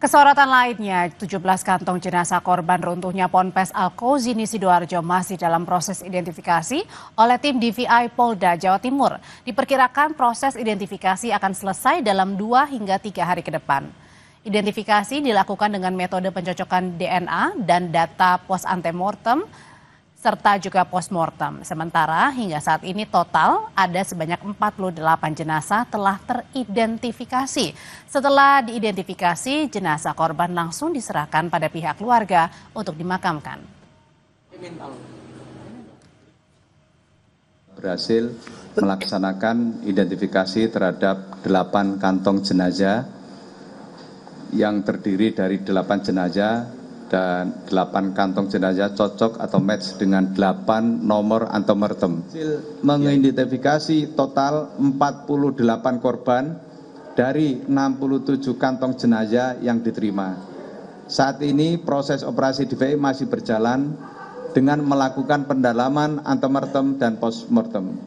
Kesorotan lainnya, 17 kantong jenazah korban runtuhnya Ponpes Al-Qauzini Sidoarjo masih dalam proses identifikasi oleh tim DVI Polda Jawa Timur. Diperkirakan proses identifikasi akan selesai dalam 2 hingga 3 hari ke depan. Identifikasi dilakukan dengan metode pencocokan DNA dan data pos antemortem serta juga postmortem. Sementara hingga saat ini total ada sebanyak 48 jenazah telah teridentifikasi. Setelah diidentifikasi, jenazah korban langsung diserahkan pada pihak keluarga untuk dimakamkan. Berhasil melaksanakan identifikasi terhadap 8 kantong jenazah yang terdiri dari 8 jenazah dan 8 kantong jenazah cocok atau match dengan 8 nomor antemortem. Mengidentifikasi total 48 korban dari 67 kantong jenazah yang diterima. Saat ini proses operasi DVI masih berjalan dengan melakukan pendalaman antemortem dan postmortem.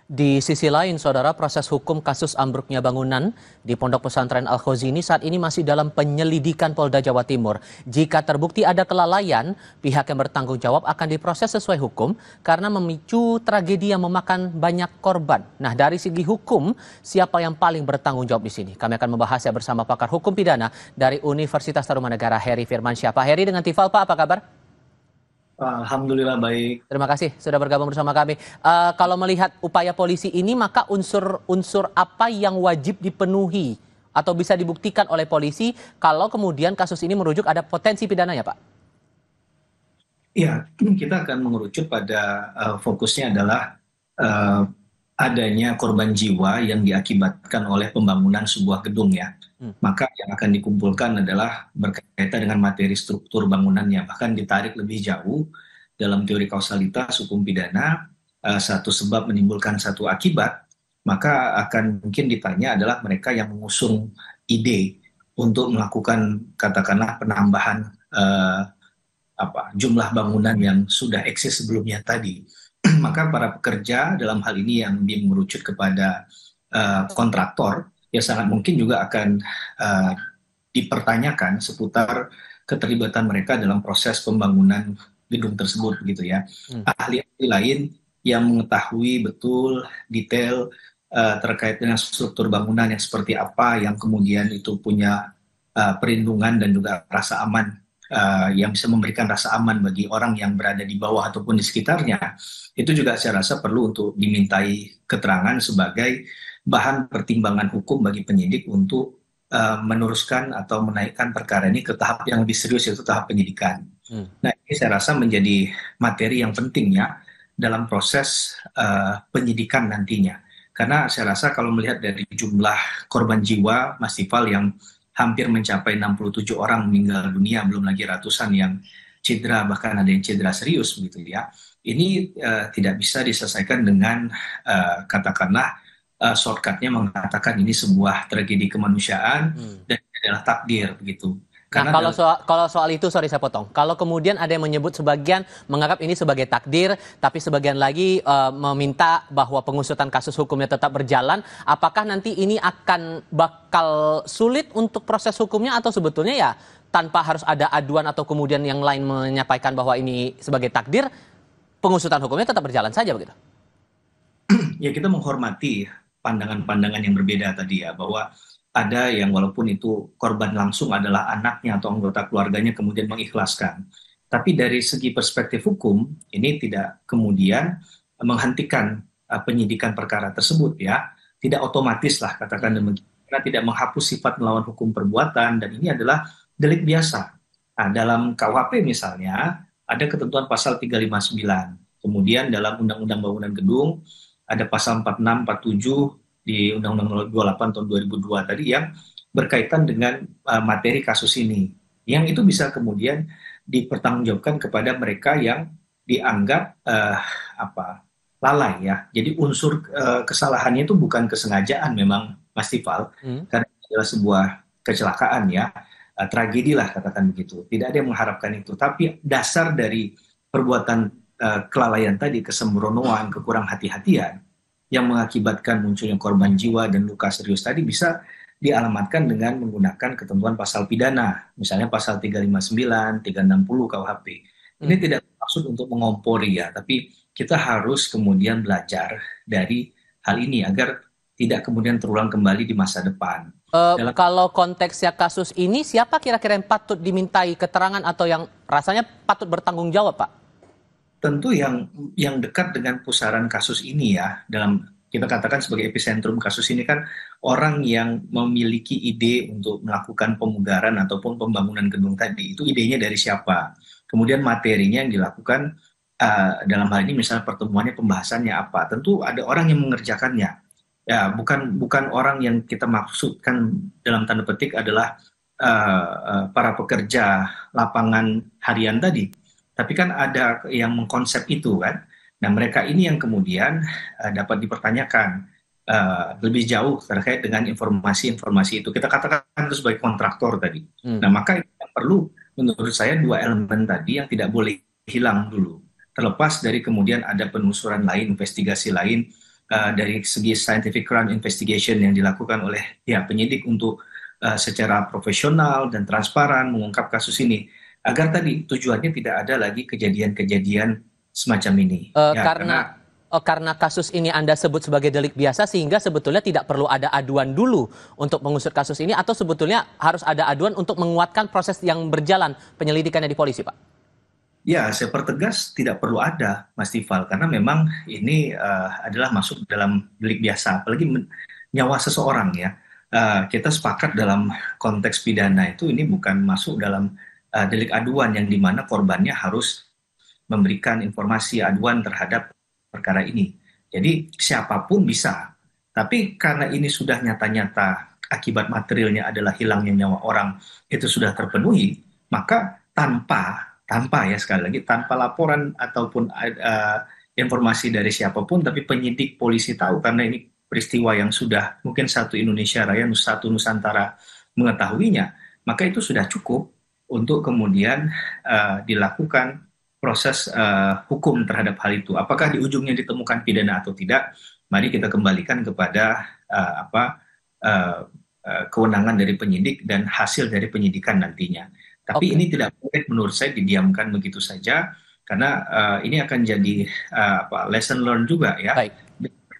Di sisi lain, saudara, proses hukum kasus ambruknya bangunan di Pondok Pesantren Al-Qauzini saat ini masih dalam penyelidikan Polda Jawa Timur. Jika terbukti ada kelalaian, pihak yang bertanggung jawab akan diproses sesuai hukum karena memicu tragedi yang memakan banyak korban. Nah, dari segi hukum, siapa yang paling bertanggung jawab di sini? Kami akan membahasnya bersama pakar hukum pidana dari Universitas Tarumanegara, Heri Firmansyah. Pak Heri dengan Tifal, Pak, apa kabar? Alhamdulillah baik. Terima kasih sudah bergabung bersama kami. Kalau melihat upaya polisi ini, maka unsur apa yang wajib dipenuhi atau bisa dibuktikan oleh polisi kalau kemudian kasus ini merujuk ada potensi pidananya, Pak? Ya, kita akan mengerucut pada fokusnya adalah adanya korban jiwa yang diakibatkan oleh pembangunan sebuah gedung ya. Maka yang akan dikumpulkan adalah berkaitan dengan materi struktur bangunannya, bahkan ditarik lebih jauh dalam teori kausalitas hukum pidana, satu sebab menimbulkan satu akibat, maka akan mungkin ditanya adalah mereka yang mengusung ide untuk melakukan katakanlah penambahan jumlah bangunan yang sudah eksis sebelumnya tadi. Maka para pekerja dalam hal ini yang mengerucut kepada kontraktor, ya sangat mungkin juga akan dipertanyakan seputar keterlibatan mereka dalam proses pembangunan gedung tersebut gitu ya. Ahli-ahli lain yang mengetahui betul detail terkait dengan struktur bangunan yang seperti apa, yang kemudian itu punya perlindungan dan juga rasa aman, yang bisa memberikan rasa aman bagi orang yang berada di bawah ataupun di sekitarnya, itu juga saya rasa perlu untuk dimintai keterangan sebagai bahan pertimbangan hukum bagi penyidik untuk meneruskan atau menaikkan perkara ini ke tahap yang lebih serius, yaitu tahap penyidikan. Nah, ini saya rasa menjadi materi yang penting ya dalam proses penyidikan nantinya. Karena saya rasa kalau melihat dari jumlah korban jiwa, Mas Tifal, yang hampir mencapai 67 orang meninggal dunia, belum lagi ratusan yang cedera, bahkan ada yang cedera serius begitu ya. Ini tidak bisa diselesaikan dengan katakanlah shortcutnya mengatakan ini sebuah tragedi kemanusiaan dan ini adalah takdir begitu. Karena kalau soal itu, sorry saya potong. Kalau kemudian ada yang menyebut sebagian menganggap ini sebagai takdir, tapi sebagian lagi meminta bahwa pengusutan kasus hukumnya tetap berjalan, apakah nanti ini akan bakal sulit untuk proses hukumnya atau sebetulnya ya tanpa harus ada aduan atau kemudian yang lain menyampaikan bahwa ini sebagai takdir, pengusutan hukumnya tetap berjalan saja begitu? Ya, kita menghormati pandangan-pandangan yang berbeda tadi ya, bahwa ada yang walaupun itu korban langsung adalah anaknya atau anggota keluarganya kemudian mengikhlaskan. Tapi dari segi perspektif hukum, ini tidak kemudian menghentikan penyidikan perkara tersebut ya. Tidak otomatis lah katakan demikian, karena tidak menghapus sifat melawan hukum perbuatan, dan ini adalah delik biasa. Nah, dalam KUHP misalnya ada ketentuan pasal 359. Kemudian dalam Undang-Undang Bangunan Gedung ada pasal 46, 47 di Undang-Undang 28 tahun 2002 tadi yang berkaitan dengan materi kasus ini. Yang itu bisa kemudian dipertanggungjawabkan kepada mereka yang dianggap lalai ya. Jadi unsur kesalahannya itu bukan kesengajaan memang, Mas Tifal, karena itu adalah sebuah kecelakaan ya, tragedi lah katakan begitu. Tidak ada yang mengharapkan itu, tapi dasar dari perbuatan kelalaian tadi, kesembronoan, kekurang hati-hatian yang mengakibatkan munculnya korban jiwa dan luka serius tadi bisa dialamatkan dengan menggunakan ketentuan pasal pidana, misalnya pasal 359, 360 KUHP. Ini tidak maksud untuk mengompori ya, tapi kita harus kemudian belajar dari hal ini agar tidak kemudian terulang kembali di masa depan. Kalau konteksnya kasus ini, siapa kira-kira yang patut dimintai keterangan atau yang rasanya patut bertanggung jawab, Pak? Tentu yang dekat dengan pusaran kasus ini ya, dalam kita katakan sebagai epicentrum kasus ini kan orang yang memiliki ide untuk melakukan pemugaran ataupun pembangunan gedung tadi, itu idenya dari siapa? Kemudian materinya yang dilakukan dalam hal ini misalnya pertemuannya, pembahasannya apa? Tentu ada orang yang mengerjakannya. Ya, bukan orang yang kita maksudkan dalam tanda petik adalah para pekerja lapangan harian tadi, tapi kan ada yang mengkonsep itu kan. Nah, mereka ini yang kemudian dapat dipertanyakan lebih jauh terkait dengan informasi-informasi itu. Kita katakan itu sebagai kontraktor tadi. Nah, maka yang perlu menurut saya dua elemen tadi yang tidak boleh hilang dulu. Terlepas dari kemudian ada penelusuran lain, investigasi lain, dari segi scientific crime investigation yang dilakukan oleh pihak penyidik untuk secara profesional dan transparan mengungkap kasus ini, agar tadi tujuannya tidak ada lagi kejadian-kejadian semacam ini. Karena kasus ini Anda sebut sebagai delik biasa, sehingga sebetulnya tidak perlu ada aduan dulu untuk mengusut kasus ini, atau sebetulnya harus ada aduan untuk menguatkan proses yang berjalan penyelidikannya di polisi, Pak? Ya, saya pertegas tidak perlu ada, Mas Tifal, karena memang ini adalah masuk dalam delik biasa, apalagi nyawa seseorang ya. Kita sepakat dalam konteks pidana itu ini bukan masuk dalam delik aduan yang dimana korbannya harus memberikan informasi aduan terhadap perkara ini. Jadi siapapun bisa, tapi karena ini sudah nyata-nyata akibat materialnya adalah hilangnya nyawa orang, itu sudah terpenuhi, maka tanpa ya sekali lagi, tanpa laporan ataupun informasi dari siapapun, tapi penyidik polisi tahu karena ini peristiwa yang sudah mungkin satu Indonesia Raya, satu Nusantara mengetahuinya, maka itu sudah cukup untuk kemudian dilakukan proses hukum terhadap hal itu. Apakah di ujungnya ditemukan pidana atau tidak, mari kita kembalikan kepada kewenangan dari penyidik dan hasil dari penyidikan nantinya. Tapi ini tidak boleh menurut saya didiamkan begitu saja, karena ini akan jadi lesson learned juga ya,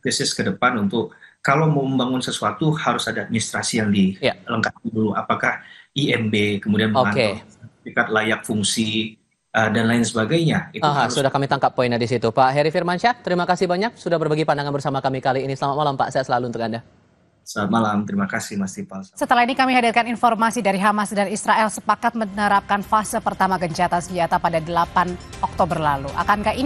tesis ke depan untuk kalau mau membangun sesuatu harus ada administrasi yang dilengkapi dulu. Apakah IMB, kemudian memantau sertifikat layak fungsi dan lain sebagainya. Itu sudah kami tangkap poinnya di situ. Pak Heri Firmansyah, terima kasih banyak sudah berbagi pandangan bersama kami kali ini. Selamat malam Pak, sehat selalu untuk Anda. Selamat malam, terima kasih Mas Tifal. Setelah ini kami hadirkan informasi dari Hamas dan Israel sepakat menerapkan fase pertama gencatan senjata pada 8 Oktober lalu. Akankah ini